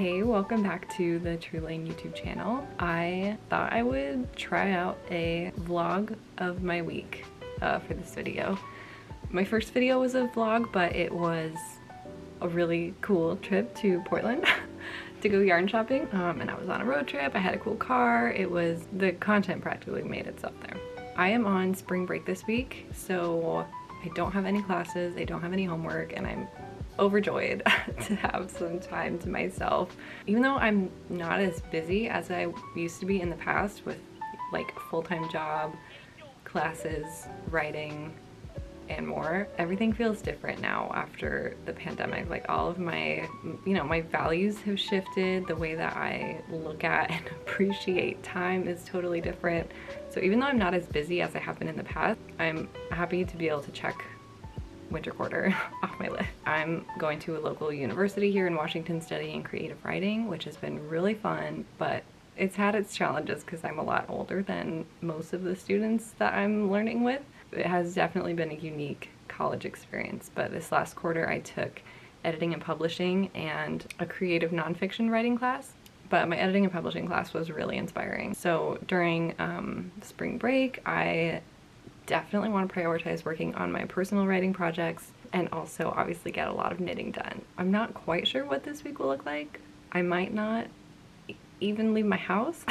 Hey, welcome back to the True Lane YouTube channel. I thought I would try out a vlog of my week for this video. My first video was a vlog, but it was a really cool trip to Portland to go yarn shopping. And I was on a road trip, I had a cool car. The content practically made itself there. I am on spring break this week, so I don't have any classes, I don't have any homework, and I'm overjoyed to have some time to myself. Even though I'm not as busy as I used to be in the past with like a full-time job, classes, writing, and more, everything feels different now after the pandemic. Like all of my, my values have shifted. The way that I look at and appreciate time is totally different. So even though I'm not as busy as I have been in the past, I'm happy to be able to check winter quarter off my list. I'm going to a local university here in Washington studying creative writing, which has been really fun, but it's had its challenges because I'm a lot older than most of the students that I'm learning with. It has definitely been a unique college experience, but this last quarter I took editing and publishing and a creative nonfiction writing class. But my editing and publishing class was really inspiring. So during spring break, I definitely want to prioritize working on my personal writing projects and also obviously get a lot of knitting done. I'm not quite sure what this week will look like. I might not even leave my house,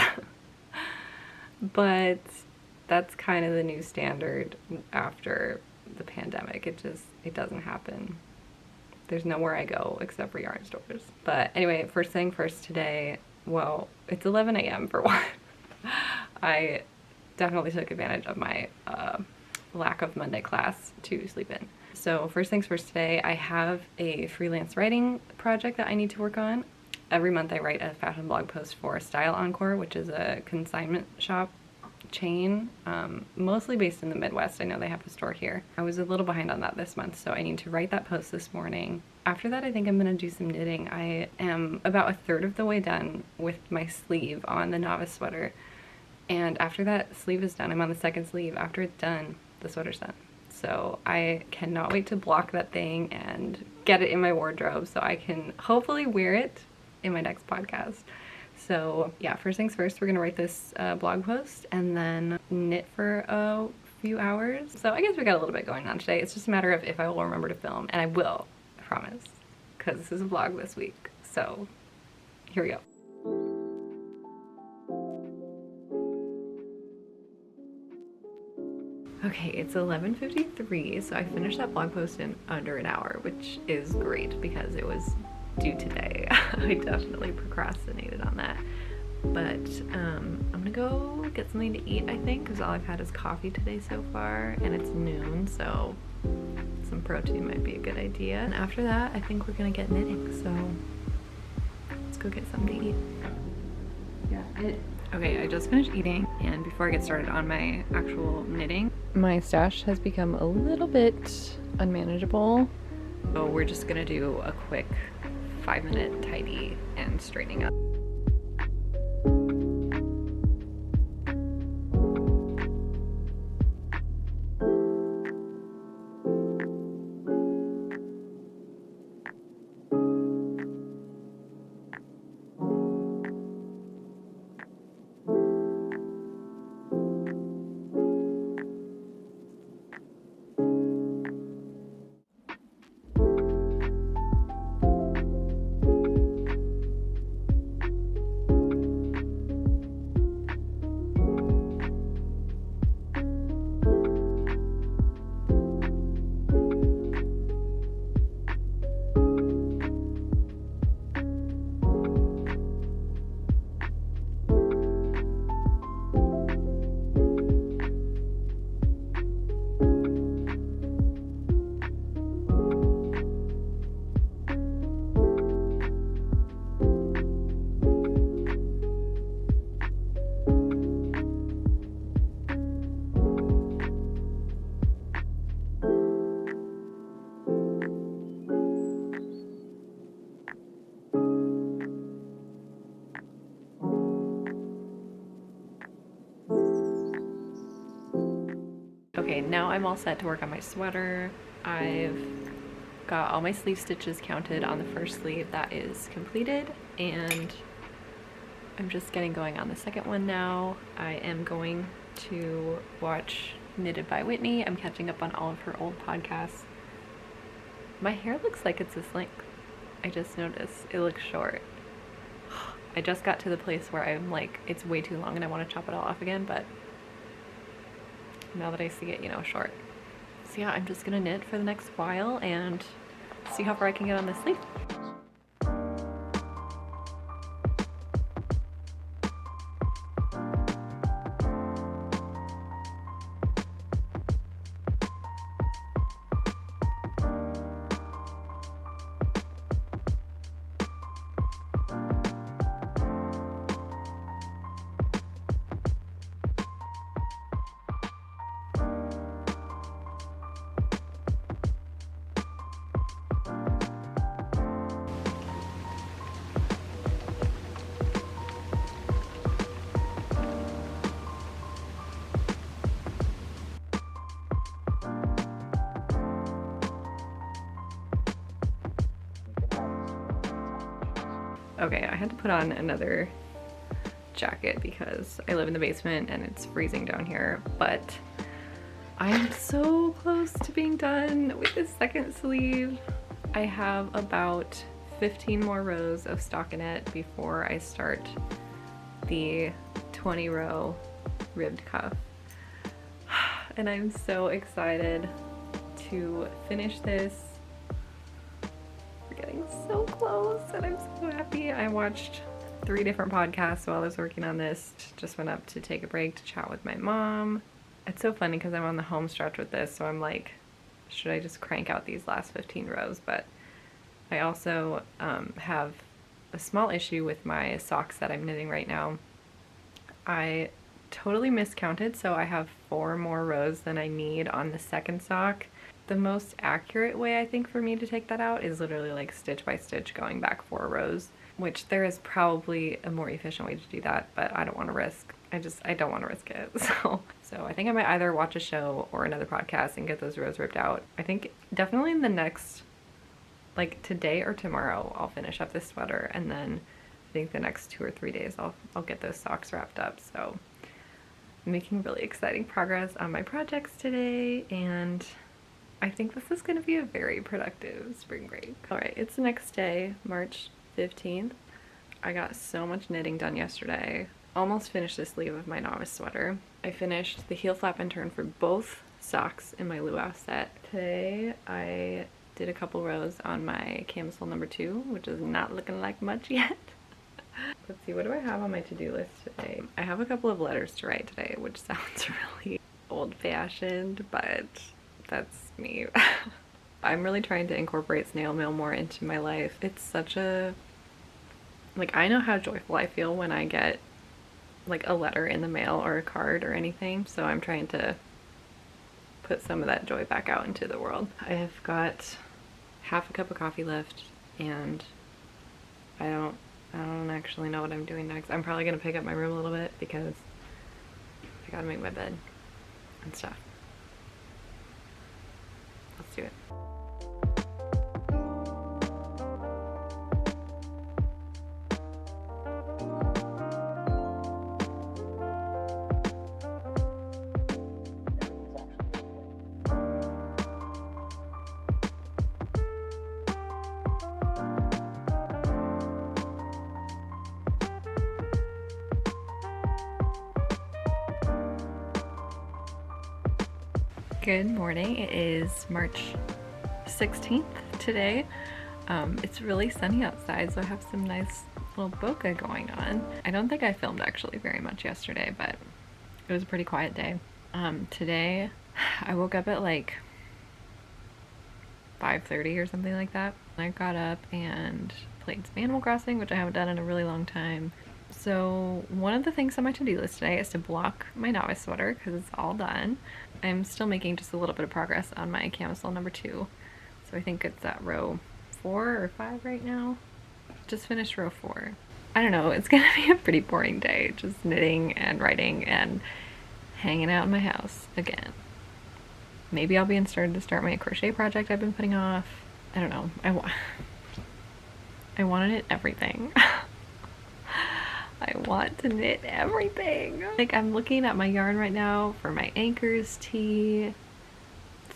but that's kind of the new standard after the pandemic. It doesn't happen. There's nowhere I go except for yarn stores. But anyway, first thing first today, well, it's 11 a.m. for one. I definitely took advantage of my lack of Monday class to sleep in. So first things first today, I have a freelance writing project that I need to work on. Every month I write a fashion blog post for Style Encore, which is a consignment shop chain, mostly based in the Midwest. I know they have a store here. I was a little behind on that this month, so I need to write that post this morning. After that, I think I'm gonna do some knitting. I am about a third of the way done with my sleeve on the novice sweater. And after that sleeve is done, I'm on the second sleeve. After it's done, the sweater's done. So I cannot wait to block that thing and get it in my wardrobe so I can hopefully wear it in my next podcast. So yeah, first things first, we're gonna write this blog post and then knit for a few hours. So I guess we got a little bit going on today. It's just a matter of if I will remember to film, and I will, I promise, because this is a vlog this week. So here we go. Okay, it's 11:53, so I finished that blog post in under an hour, which is great because it was due today. I definitely procrastinated on that. But I'm gonna go get something to eat, I think, because all I've had is coffee today so far, and it's noon, so some protein might be a good idea. And after that, I think we're gonna get knitting, so let's go get something to eat. Yeah. Okay, I just finished eating, and before I get started on my actual knitting, my stash has become a little bit unmanageable. So we're just gonna do a quick 5-minute tidy and straightening up. Okay, now I'm all set to work on my sweater. I've got all my sleeve stitches counted on the first sleeve. That is completed. and I'm just getting going on the second one now. I am going to watch Knitted by Whitney. I'm catching up on all of her old podcasts. My hair looks like it's this length. I just noticed it looks short. I just got to the place where I'm like, it's way too long and I want to chop it all off again, but now that I see it, you know, short. So yeah, I'm just gonna knit for the next while and see how far I can get on this sleeve. Okay, I had to put on another jacket because I live in the basement and it's freezing down here, but I'm so close to being done with this second sleeve. I have about 15 more rows of stockinette before I start the 20 row ribbed cuff. And I'm so excited to finish this. We're getting so close and I'm so happy. I watched 3 different podcasts while I was working on this. Just went up to take a break to chat with my mom. It's so funny because I'm on the home stretch with this, so I'm like, should I just crank out these last 15 rows? But I also have a small issue with my socks that I'm knitting right now. I totally miscounted, so I have 4 more rows than I need on the second sock. The most accurate way I think for me to take that out is literally like stitch by stitch going back 4 rows, which there is probably a more efficient way to do that, but I don't want to risk, I don't want to risk it. So I think I might either watch a show or another podcast and get those rows ripped out. I think definitely in the next, like today or tomorrow, I'll finish up this sweater, and then I think the next 2 or 3 days I'll get those socks wrapped up. So I'm making really exciting progress on my projects today, and I think this is going to be a very productive spring break. Alright, it's the next day, March 15th. I got so much knitting done yesterday. Almost finished the sleeve of my novice sweater. I finished the heel flap and turn for both socks in my luau set. Today I did a couple rows on my camisole number 2, which is not looking like much yet. Let's see, what do I have on my to-do list today? I have a couple of letters to write today, which sounds really old-fashioned, but that's me. I'm really trying to incorporate snail mail more into my life. It's such a, like, I know how joyful I feel when I get like a letter in the mail or a card or anything, so I'm trying to put some of that joy back out into the world. I have got half a cup of coffee left, and I don't actually know what I'm doing next. I'm probably gonna pick up my room a little bit because I gotta make my bed and stuff. Let's do it. Good morning. It is March 16th today. It's really sunny outside, so I have some nice little bokeh going on. I don't think I filmed actually very much yesterday, but it was a pretty quiet day. Today I woke up at like 5:30 or something like that. I got up and played some Animal Crossing, which I haven't done in a really long time. So one of the things on my to-do list today is to block my novice sweater because it's all done. I'm still making just a little bit of progress on my camisole number 2. So I think it's at row 4 or 5 right now. Just finished row 4. I don't know, it's gonna be a pretty boring day, just knitting and writing and hanging out in my house again. Maybe I'll be inspired to start my crochet project I've been putting off. I don't know. I wanted it everything. I want to knit everything. Like, I'm looking at my yarn right now for my Anchors tee,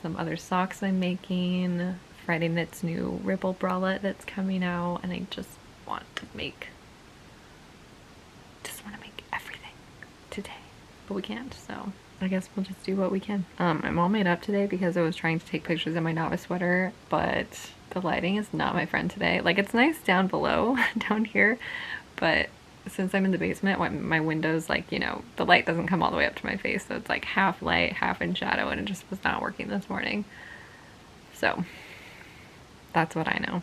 some other socks I'm making, Friday Knit's new ripple bralette that's coming out, and I just want to make everything today, but we can't, so I guess we'll just do what we can. I'm all made up today because I was trying to take pictures in my novice sweater, but the lighting is not my friend today. Like, it's nice down below, down here, but since I'm in the basement, my windows, like, you know, the light doesn't come all the way up to my face, so it's like half light, half in shadow, and it just was not working this morning. So that's what I know.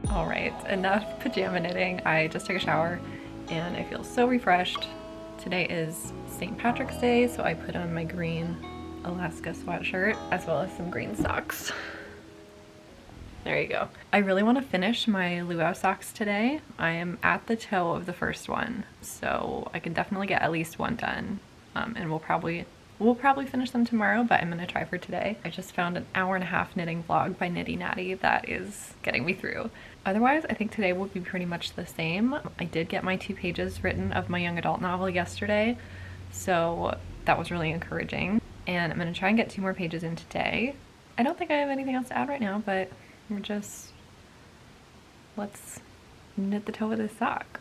All right, enough pajama knitting. I just took a shower and I feel so refreshed. Today is St. Patrick's Day, so I put on my green Alaska sweatshirt as well as some green socks. There you go. I really want to finish my luau socks today. I am at the toe of the first one, so I can definitely get at least one done, and we'll probably finish them tomorrow, but I'm gonna try for today. I just found an hour-and-a-half knitting vlog by Nitty Natty that is getting me through. Otherwise, I think today will be pretty much the same. I did get my 2 pages written of my young adult novel yesterday, so that was really encouraging. And I'm gonna try and get 2 more pages in today. I don't think I have anything else to add right now, but let's knit the toe of this sock.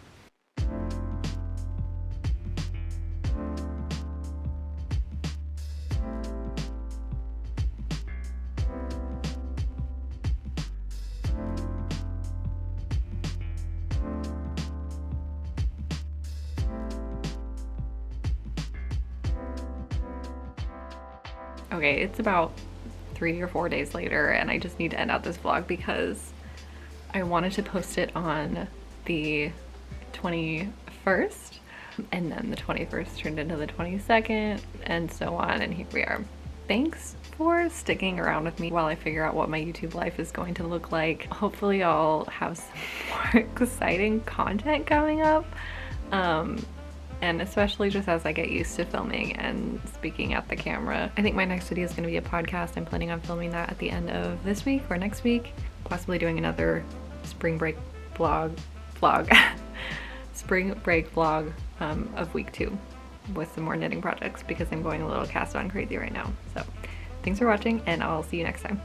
Okay, it's about 3 or 4 days later and I just need to end out this vlog because I wanted to post it on the 21st and then the 21st turned into the 22nd and so on, and here we are. Thanks for sticking around with me while I figure out what my YouTube life is going to look like. Hopefully I'll have some more exciting content coming up. And especially just as I get used to filming and speaking at the camera. I think my next video is going to be a podcast. I'm planning on filming that at the end of this week or next week. Possibly doing another spring break vlog spring break vlog of week 2 with some more knitting projects because I'm going a little cast on crazy right now. So thanks for watching and I'll see you next time.